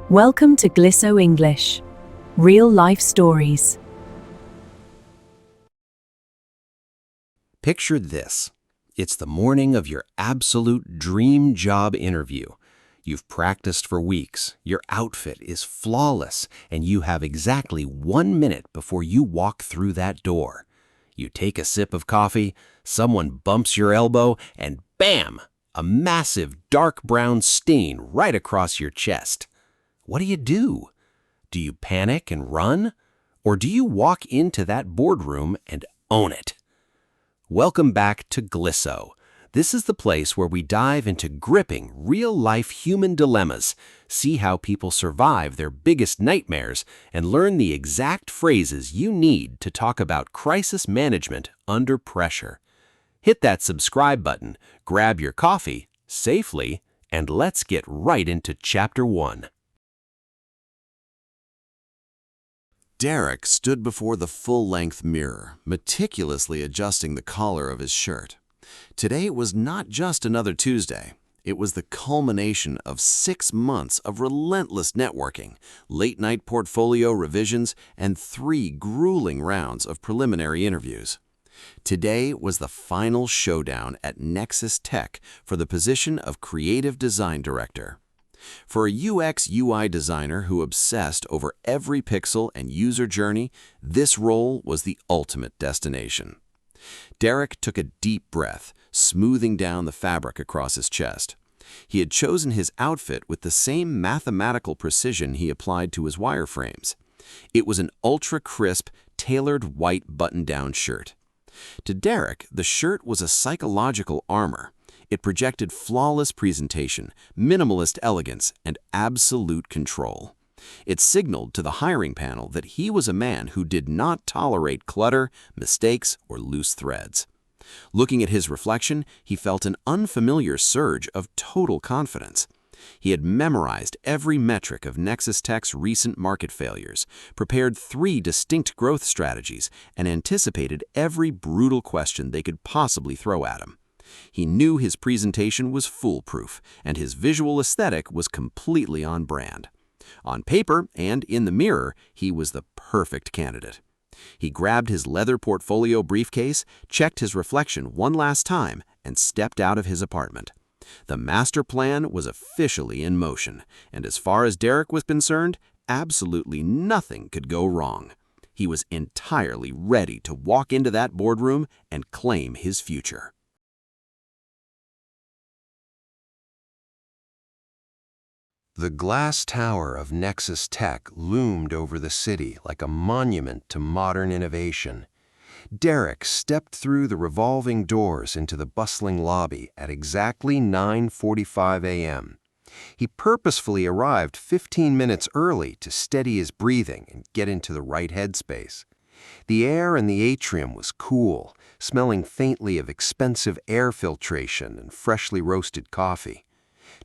Welcome to Glisso English. Real life stories. Picture this. It's the morning of your absolute dream job interview. You've practiced for weeks, your outfit is flawless, and you have exactly 1 minute before you walk through that door. You take a sip of coffee, someone bumps your elbow, and bam! A massive dark brown stain right across your chest. What do? Do you panic and run? Or do you walk into that boardroom and own it? Welcome back to Glisso. This is the place where we dive into gripping, real-life human dilemmas, see how people survive their biggest nightmares, and learn the exact phrases you need to talk about crisis management under pressure. Hit that subscribe button, grab your coffee, safely, and let's get right into Chapter 1. Derrick stood before the full-length mirror, meticulously adjusting the collar of his shirt. Today was not just another Tuesday. It was the culmination of 6 months of relentless networking, late-night portfolio revisions, and 3 grueling rounds of preliminary interviews. Today was the final showdown at Nexus Tech for the position of Creative Design Director. For a UX/UI designer who obsessed over every pixel and user journey, this role was the ultimate destination. Derrick took a deep breath, smoothing down the fabric across his chest. He had chosen his outfit with the same mathematical precision he applied to his wireframes. It was an ultra-crisp, tailored white button-down shirt. To Derrick, the shirt was a psychological armor. It projected flawless presentation, minimalist elegance, and absolute control. It signaled to the hiring panel that he was a man who did not tolerate clutter, mistakes, or loose threads. Looking at his reflection, he felt an unfamiliar surge of total confidence. He had memorized every metric of Nexus Tech's recent market failures, prepared 3 distinct growth strategies, and anticipated every brutal question they could possibly throw at him. He knew his presentation was foolproof, and his visual aesthetic was completely on brand. On paper and in the mirror, he was the perfect candidate. He grabbed his leather portfolio briefcase, checked his reflection one last time, and stepped out of his apartment. The master plan was officially in motion, and as far as Derrick was concerned, absolutely nothing could go wrong. He was entirely ready to walk into that boardroom and claim his future. The glass tower of Nexus Tech loomed over the city like a monument to modern innovation. Derrick stepped through the revolving doors into the bustling lobby at exactly 9:45 a.m. He purposefully arrived 15 minutes early to steady his breathing and get into the right headspace. The air in the atrium was cool, smelling faintly of expensive air filtration and freshly roasted coffee.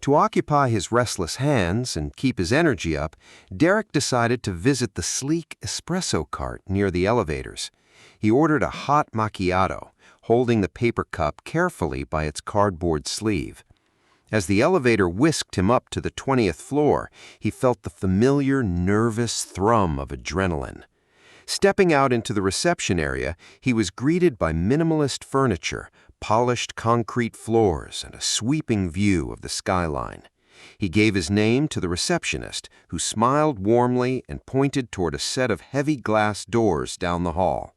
To occupy his restless hands and keep his energy up, Derrick decided to visit the sleek espresso cart near the elevators. He ordered a hot macchiato, holding the paper cup carefully by its cardboard sleeve. As the elevator whisked him up to the 20th floor, he felt the familiar, nervous thrum of adrenaline. Stepping out into the reception area, he was greeted by minimalist furniture, polished concrete floors, and a sweeping view of the skyline. He gave his name to the receptionist, who smiled warmly and pointed toward a set of heavy glass doors down the hall.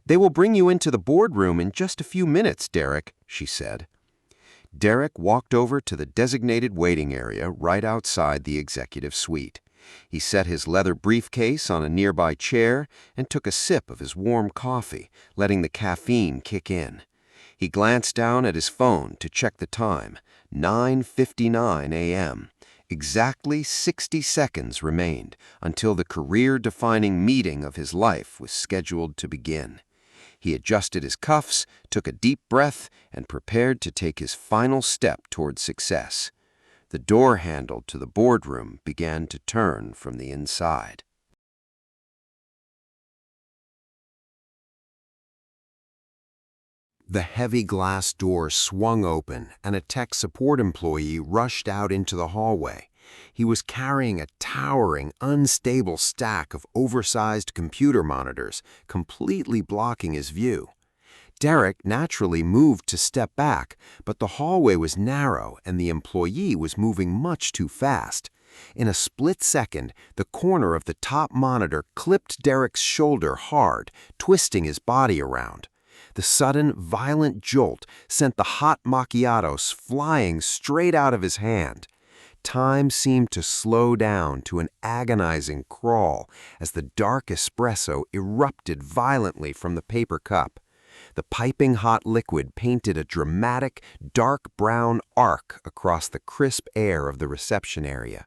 "They will bring you into the boardroom in just a few minutes, Derrick," she said. Derrick walked over to the designated waiting area right outside the executive suite. He set his leather briefcase on a nearby chair and took a sip of his warm coffee, letting the caffeine kick in. He glanced down at his phone to check the time, 9:59 a.m. Exactly 60 seconds remained until the career-defining meeting of his life was scheduled to begin. He adjusted his cuffs, took a deep breath, and prepared to take his final step toward success. The door handle to the boardroom began to turn from the inside. The heavy glass door swung open, and a tech support employee rushed out into the hallway. He was carrying a towering, unstable stack of oversized computer monitors, completely blocking his view. Derrick naturally moved to step back, but the hallway was narrow and the employee was moving much too fast. In a split second, the corner of the top monitor clipped Derrick's shoulder hard, twisting his body around. The sudden, violent jolt sent the hot macchiatos flying straight out of his hand. Time seemed to slow down to an agonizing crawl as the dark espresso erupted violently from the paper cup. The piping hot liquid painted a dramatic, dark brown arc across the crisp air of the reception area.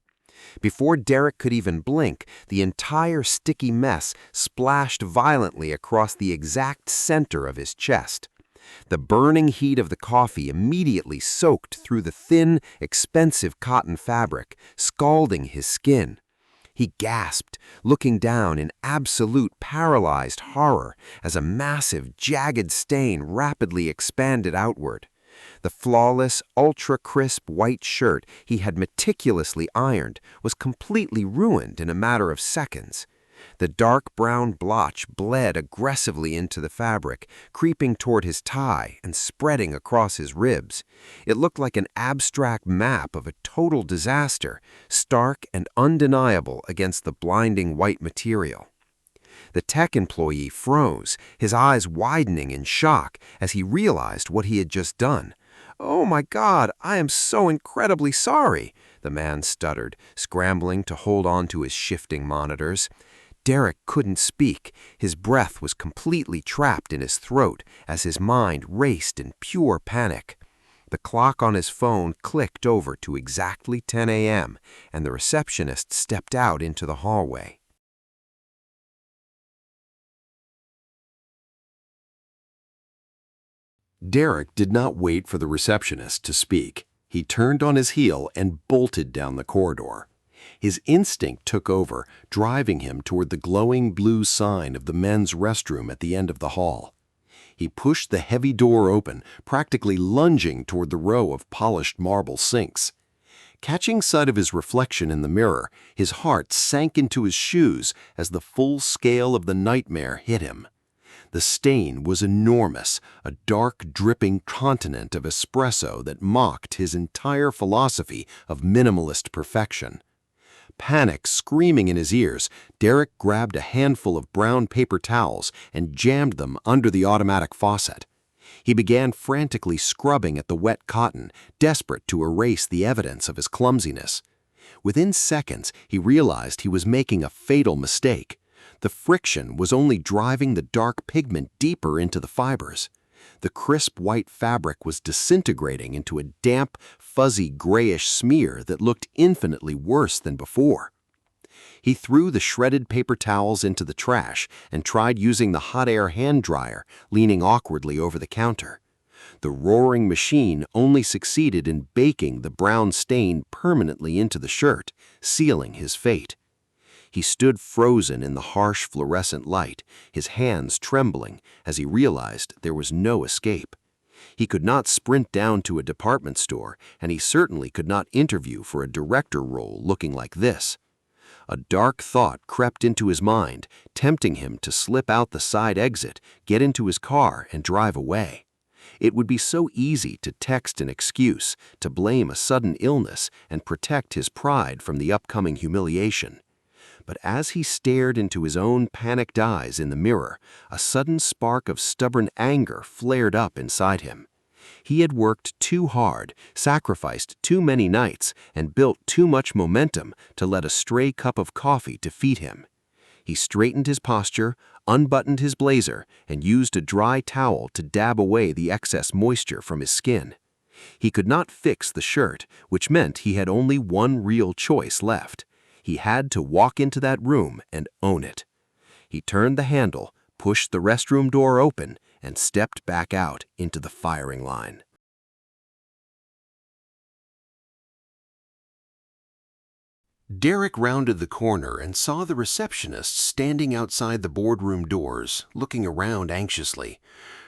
Before Derrick could even blink, the entire sticky mess splashed violently across the exact center of his chest. The burning heat of the coffee immediately soaked through the thin, expensive cotton fabric, scalding his skin. He gasped, looking down in absolute paralyzed horror as a massive, jagged stain rapidly expanded outward. The flawless, ultra-crisp white shirt he had meticulously ironed was completely ruined in a matter of seconds. The dark brown blotch bled aggressively into the fabric, creeping toward his tie and spreading across his ribs. It looked like an abstract map of a total disaster, stark and undeniable against the blinding white material. The tech employee froze, his eyes widening in shock as he realized what he had just done. "Oh my God, I am so incredibly sorry," the man stuttered, scrambling to hold on to his shifting monitors. Derrick couldn't speak. His breath was completely trapped in his throat as his mind raced in pure panic. The clock on his phone clicked over to exactly 10 a.m., and the receptionist stepped out into the hallway. Derrick did not wait for the receptionist to speak. He turned on his heel and bolted down the corridor. His instinct took over, driving him toward the glowing blue sign of the men's restroom at the end of the hall. He pushed the heavy door open, practically lunging toward the row of polished marble sinks. Catching sight of his reflection in the mirror, his heart sank into his shoes as the full scale of the nightmare hit him. The stain was enormous, a dark, dripping continent of espresso that mocked his entire philosophy of minimalist perfection. Panic screaming in his ears, Derrick grabbed a handful of brown paper towels and jammed them under the automatic faucet. He began frantically scrubbing at the wet cotton, desperate to erase the evidence of his clumsiness. Within seconds, he realized he was making a fatal mistake. The friction was only driving the dark pigment deeper into the fibers. The crisp white fabric was disintegrating into a damp, fuzzy grayish smear that looked infinitely worse than before. He threw the shredded paper towels into the trash and tried using the hot air hand dryer, leaning awkwardly over the counter. The roaring machine only succeeded in baking the brown stain permanently into the shirt, sealing his fate. He stood frozen in the harsh fluorescent light, his hands trembling as he realized there was no escape. He could not sprint down to a department store, and he certainly could not interview for a director role looking like this. A dark thought crept into his mind, tempting him to slip out the side exit, get into his car, and drive away. It would be so easy to text an excuse, to blame a sudden illness, and protect his pride from the upcoming humiliation. But as he stared into his own panicked eyes in the mirror, a sudden spark of stubborn anger flared up inside him. He had worked too hard, sacrificed too many nights, and built too much momentum to let a stray cup of coffee defeat him. He straightened his posture, unbuttoned his blazer, and used a dry towel to dab away the excess moisture from his skin. He could not fix the shirt, which meant he had only one real choice left. He had to walk into that room and own it. He turned the handle, pushed the restroom door open, and stepped back out into the firing line. Derrick rounded the corner and saw the receptionist standing outside the boardroom doors, looking around anxiously.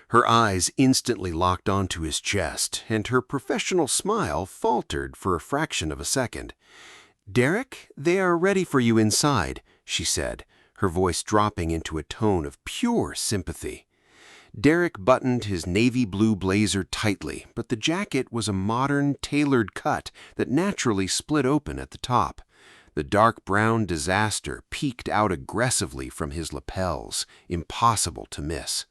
Her eyes instantly locked onto his chest, and her professional smile faltered for a fraction of a second. "Derrick, they are ready for you inside," she said, her voice dropping into a tone of pure sympathy. Derrick buttoned his navy blue blazer tightly, but the jacket was a modern, tailored cut that naturally split open at the top. The dark brown disaster peeked out aggressively from his lapels, impossible to miss.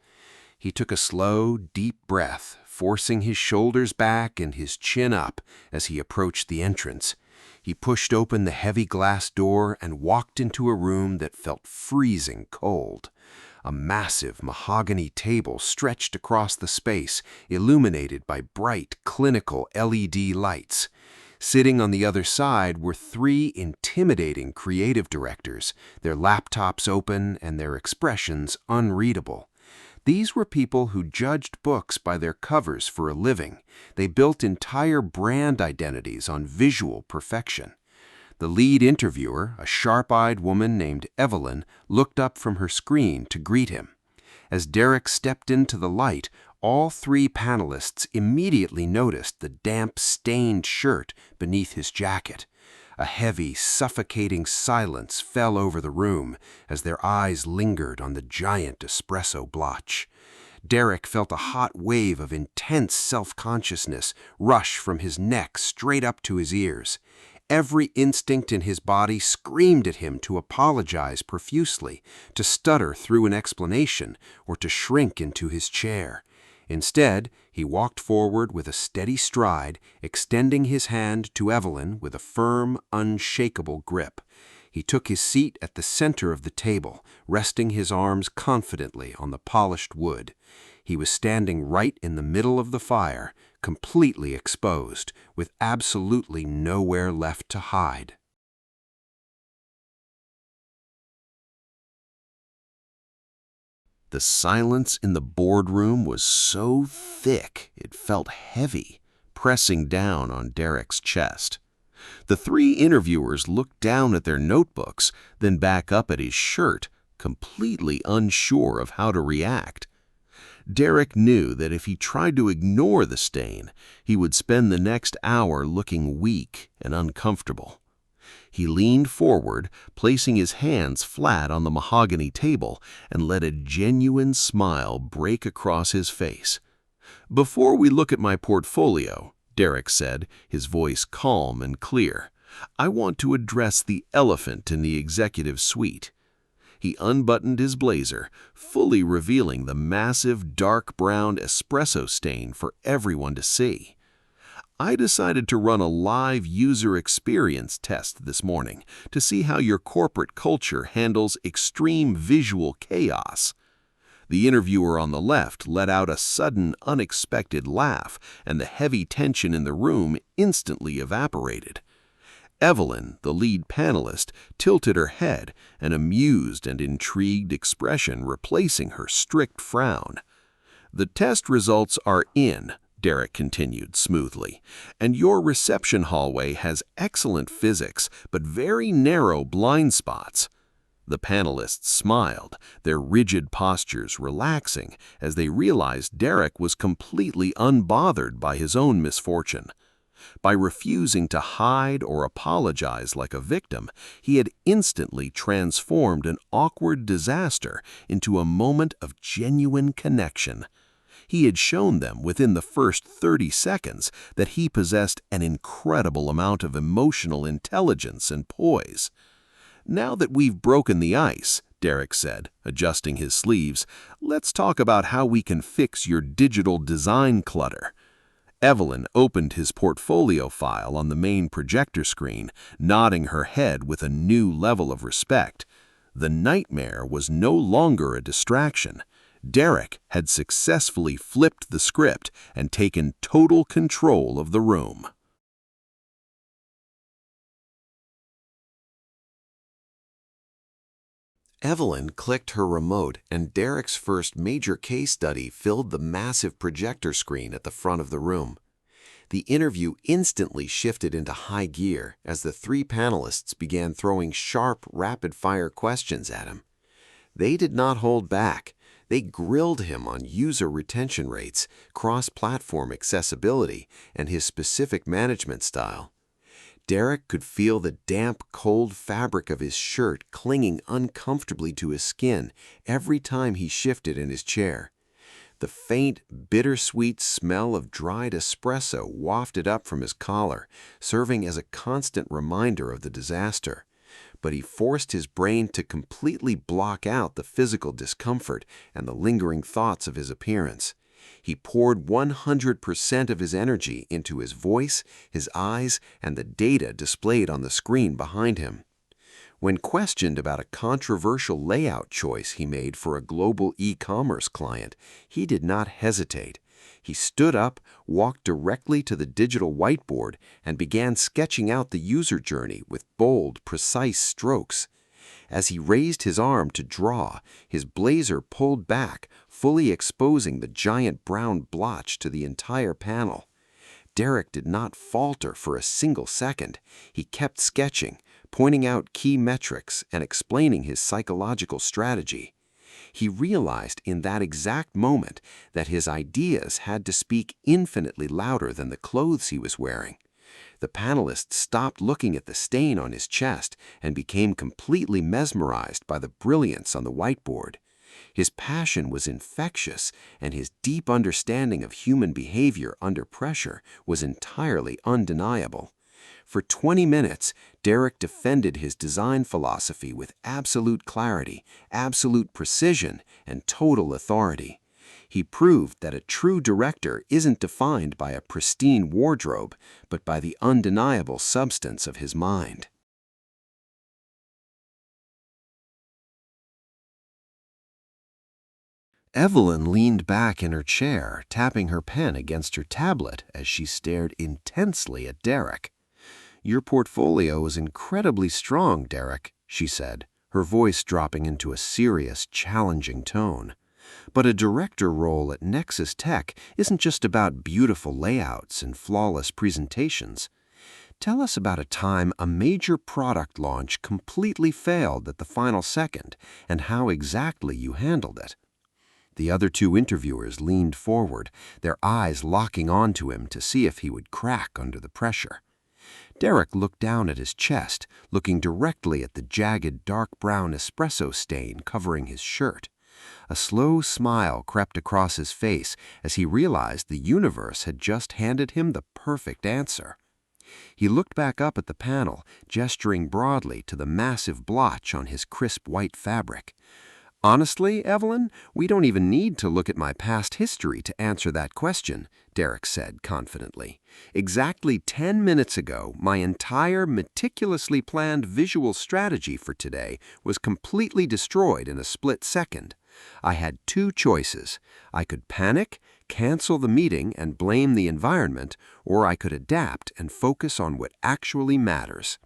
He took a slow, deep breath, forcing his shoulders back and his chin up as he approached the entrance. He pushed open the heavy glass door and walked into a room that felt freezing cold. A massive mahogany table stretched across the space, illuminated by bright, clinical LED lights. Sitting on the other side were three intimidating creative directors, their laptops open and their expressions unreadable. These were people who judged books by their covers for a living. They built entire brand identities on visual perfection. The lead interviewer, a sharp-eyed woman named Evelyn, looked up from her screen to greet him. As Derrick stepped into the light, all three panelists immediately noticed the damp, stained shirt beneath his jacket. A heavy, suffocating silence fell over the room as their eyes lingered on the giant espresso blotch. Derrick felt a hot wave of intense self-consciousness rush from his neck straight up to his ears. Every instinct in his body screamed at him to apologize profusely, to stutter through an explanation, or to shrink into his chair. Instead, he walked forward with a steady stride, extending his hand to Evelyn with a firm, unshakable grip. He took his seat at the center of the table, resting his arms confidently on the polished wood. He was standing right in the middle of the fire, completely exposed, with absolutely nowhere left to hide. The silence in the boardroom was so thick it felt heavy, pressing down on Derrick's chest. The three interviewers looked down at their notebooks, then back up at his shirt, completely unsure of how to react. Derrick knew that if he tried to ignore the stain, he would spend the next hour looking weak and uncomfortable. He leaned forward, placing his hands flat on the mahogany table, and let a genuine smile break across his face. "Before we look at my portfolio," Derrick said, his voice calm and clear, "I want to address the elephant in the executive suite." He unbuttoned his blazer, fully revealing the massive dark brown espresso stain for everyone to see. "I decided to run a live user experience test this morning to see how your corporate culture handles extreme visual chaos." The interviewer on the left let out a sudden, unexpected laugh, and the heavy tension in the room instantly evaporated. Evelyn, the lead panelist, tilted her head, an amused and intrigued expression replacing her strict frown. "The test results are in," Derrick continued smoothly, "and your reception hallway has excellent physics but very narrow blind spots." The panelists smiled, their rigid postures relaxing as they realized Derrick was completely unbothered by his own misfortune. By refusing to hide or apologize like a victim, he had instantly transformed an awkward disaster into a moment of genuine connection. He had shown them within the first 30 seconds that he possessed an incredible amount of emotional intelligence and poise. "Now that we've broken the ice," Derrick said, adjusting his sleeves, "let's talk about how we can fix your digital design clutter." Evelyn opened his portfolio file on the main projector screen, nodding her head with a new level of respect. The nightmare was no longer a distraction. Derrick had successfully flipped the script and taken total control of the room. Evelyn clicked her remote, and Derrick's first major case study filled the massive projector screen at the front of the room. The interview instantly shifted into high gear as the three panelists began throwing sharp, rapid-fire questions at him. They did not hold back. They grilled him on user retention rates, cross-platform accessibility, and his specific management style. Derrick could feel the damp, cold fabric of his shirt clinging uncomfortably to his skin every time he shifted in his chair. The faint, bittersweet smell of dried espresso wafted up from his collar, serving as a constant reminder of the disaster. But he forced his brain to completely block out the physical discomfort and the lingering thoughts of his appearance. He poured 100% of his energy into his voice, his eyes, and the data displayed on the screen behind him. When questioned about a controversial layout choice he made for a global e-commerce client, he did not hesitate. He stood up, walked directly to the digital whiteboard, and began sketching out the user journey with bold, precise strokes. As he raised his arm to draw, his blazer pulled back, fully exposing the giant brown blotch to the entire panel. Derrick did not falter for a single second. He kept sketching, pointing out key metrics and explaining his psychological strategy. He realized in that exact moment that his ideas had to speak infinitely louder than the clothes he was wearing. The panelist stopped looking at the stain on his chest and became completely mesmerized by the brilliance on the whiteboard. His passion was infectious, and his deep understanding of human behavior under pressure was entirely undeniable. For 20 minutes, Derrick defended his design philosophy with absolute clarity, absolute precision, and total authority. He proved that a true director isn't defined by a pristine wardrobe, but by the undeniable substance of his mind. Evelyn leaned back in her chair, tapping her pen against her tablet as she stared intensely at Derrick. "Your portfolio is incredibly strong, Derrick," she said, her voice dropping into a serious, challenging tone. "But a director role at Nexus Tech isn't just about beautiful layouts and flawless presentations. Tell us about a time a major product launch completely failed at the final second and how exactly you handled it." The other two interviewers leaned forward, their eyes locking onto him to see if he would crack under the pressure. Derrick looked down at his chest, looking directly at the jagged dark brown espresso stain covering his shirt. A slow smile crept across his face as he realized the universe had just handed him the perfect answer. He looked back up at the panel, gesturing broadly to the massive blotch on his crisp white fabric. "Honestly, Evelyn, we don't even need to look at my past history to answer that question," Derrick said confidently. "Exactly 10 minutes ago, my entire meticulously planned visual strategy for today was completely destroyed in a split second. I had two choices. I could panic, cancel the meeting, and blame the environment, or I could adapt and focus on what actually matters."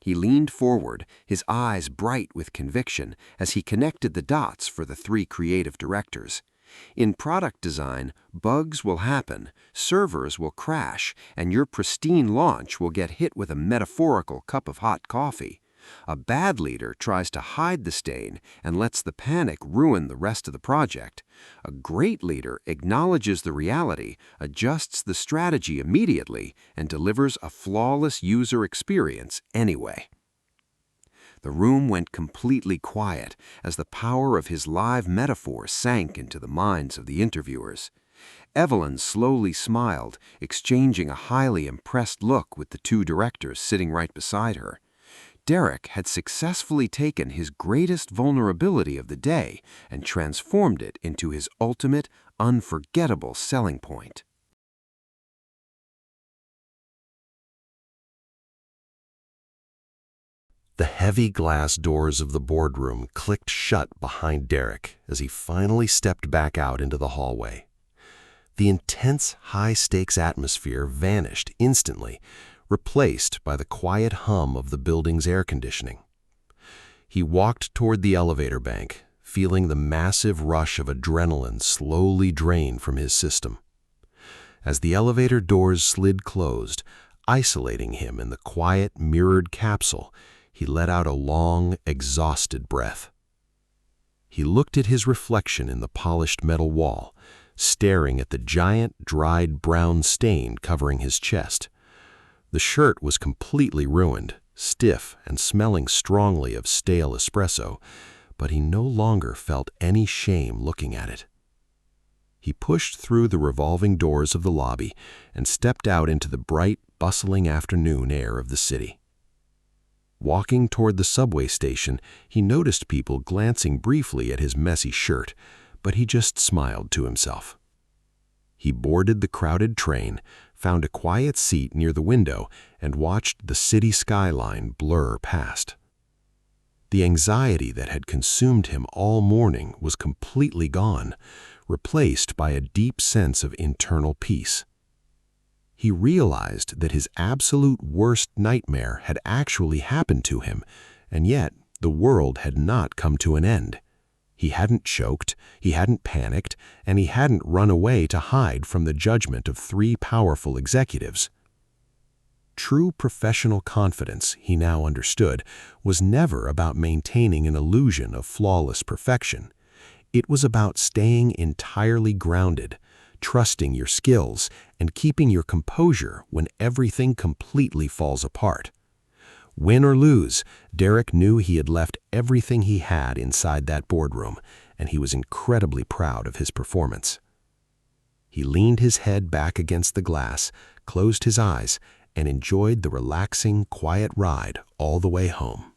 He leaned forward, his eyes bright with conviction, as he connected the dots for the three creative directors. In product design, bugs will happen, servers will crash, and your pristine launch will get hit with a metaphorical cup of hot coffee. A bad leader tries to hide the stain and lets the panic ruin the rest of the project. A great leader acknowledges the reality, adjusts the strategy immediately, and delivers a flawless user experience anyway. The room went completely quiet as the power of his live metaphor sank into the minds of the interviewers. Evelyn slowly smiled, exchanging a highly impressed look with the two directors sitting right beside her. Derrick had successfully taken his greatest vulnerability of the day and transformed it into his ultimate, unforgettable selling point. The heavy glass doors of the boardroom clicked shut behind Derrick as he finally stepped back out into the hallway. The intense, high-stakes atmosphere vanished instantly, replaced by the quiet hum of the building's air conditioning. He walked toward the elevator bank, feeling the massive rush of adrenaline slowly drain from his system. As the elevator doors slid closed, isolating him in the quiet, mirrored capsule, he let out a long, exhausted breath. He looked at his reflection in the polished metal wall, staring at the giant, dried brown stain covering his chest. The shirt was completely ruined, stiff and smelling strongly of stale espresso, but he no longer felt any shame looking at it. He pushed through the revolving doors of the lobby and stepped out into the bright, bustling afternoon air of the city. Walking toward the subway station, he noticed people glancing briefly at his messy shirt, but he just smiled to himself. He boarded the crowded train, found a quiet seat near the window, and watched the city skyline blur past. The anxiety that had consumed him all morning was completely gone, replaced by a deep sense of internal peace. He realized that his absolute worst nightmare had actually happened to him, and yet the world had not come to an end. He hadn't choked, he hadn't panicked, and he hadn't run away to hide from the judgment of 3 powerful executives. True professional confidence, he now understood, was never about maintaining an illusion of flawless perfection. It was about staying entirely grounded, trusting your skills, and keeping your composure when everything completely falls apart. Win or lose, Derrick knew he had left everything he had inside that boardroom, and he was incredibly proud of his performance. He leaned his head back against the glass, closed his eyes, and enjoyed the relaxing, quiet ride all the way home.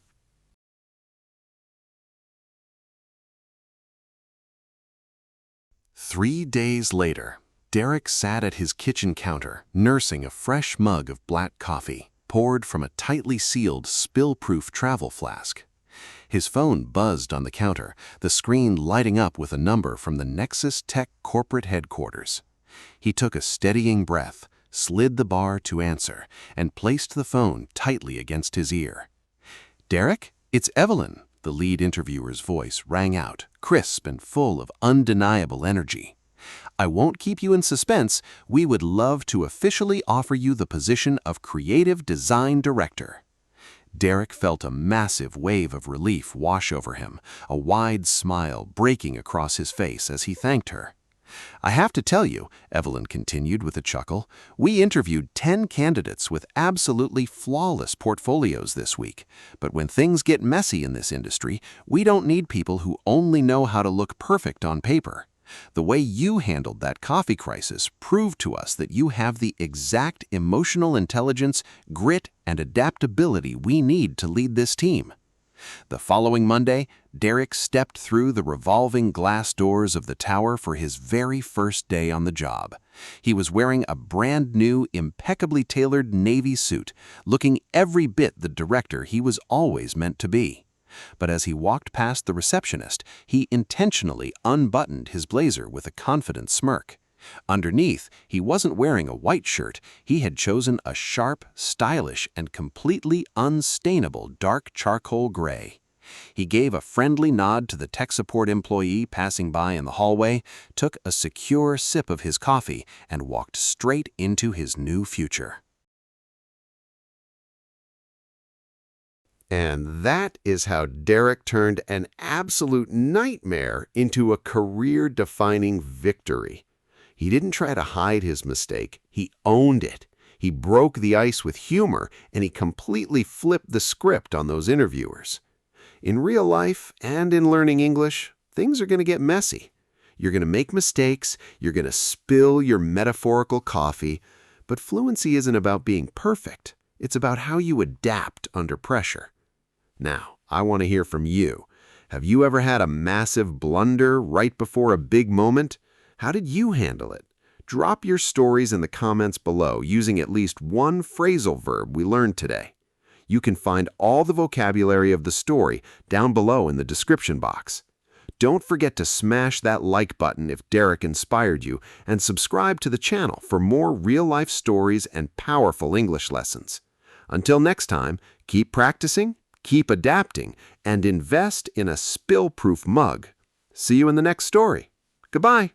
Three days later, Derrick sat at his kitchen counter, nursing a fresh mug of black coffee, poured from a tightly sealed, spill-proof travel flask. His phone buzzed on the counter, the screen lighting up with a number from the Nexus Tech corporate headquarters. He took a steadying breath, slid the bar to answer, and placed the phone tightly against his ear. "Derrick, it's Evelyn," the lead interviewer's voice rang out, crisp and full of undeniable energy. "I won't keep you in suspense. We would love to officially offer you the position of Creative Design Director." Derrick felt a massive wave of relief wash over him, a wide smile breaking across his face as he thanked her. "I have to tell you," Evelyn continued with a chuckle, "we interviewed 10 candidates with absolutely flawless portfolios this week. But when things get messy in this industry, we don't need people who only know how to look perfect on paper. The way you handled that coffee crisis proved to us that you have the exact emotional intelligence, grit, and adaptability we need to lead this team." The following Monday, Derrick stepped through the revolving glass doors of the tower for his very first day on the job. He was wearing a brand new, impeccably tailored navy suit, looking every bit the director he was always meant to be. But as he walked past the receptionist, he intentionally unbuttoned his blazer with a confident smirk. Underneath, he wasn't wearing a white shirt. He had chosen a sharp, stylish, and completely unstainable dark charcoal gray. He gave a friendly nod to the tech support employee passing by in the hallway, took a secure sip of his coffee, and walked straight into his new future. And that is how Derrick turned an absolute nightmare into a career-defining victory. He didn't try to hide his mistake. He owned it. He broke the ice with humor, and he completely flipped the script on those interviewers. In real life and in learning English, things are going to get messy. You're going to make mistakes. You're going to spill your metaphorical coffee. But fluency isn't about being perfect. It's about how you adapt under pressure. Now, I want to hear from you. Have you ever had a massive blunder right before a big moment? How did you handle it? Drop your stories in the comments below using at least one phrasal verb we learned today. You can find all the vocabulary of the story down below in the description box. Don't forget to smash that like button if Derrick inspired you, and subscribe to the channel for more real-life stories and powerful English lessons. Until next time, keep practicing, keep adapting, and invest in a spill-proof mug. See you in the next story. Goodbye.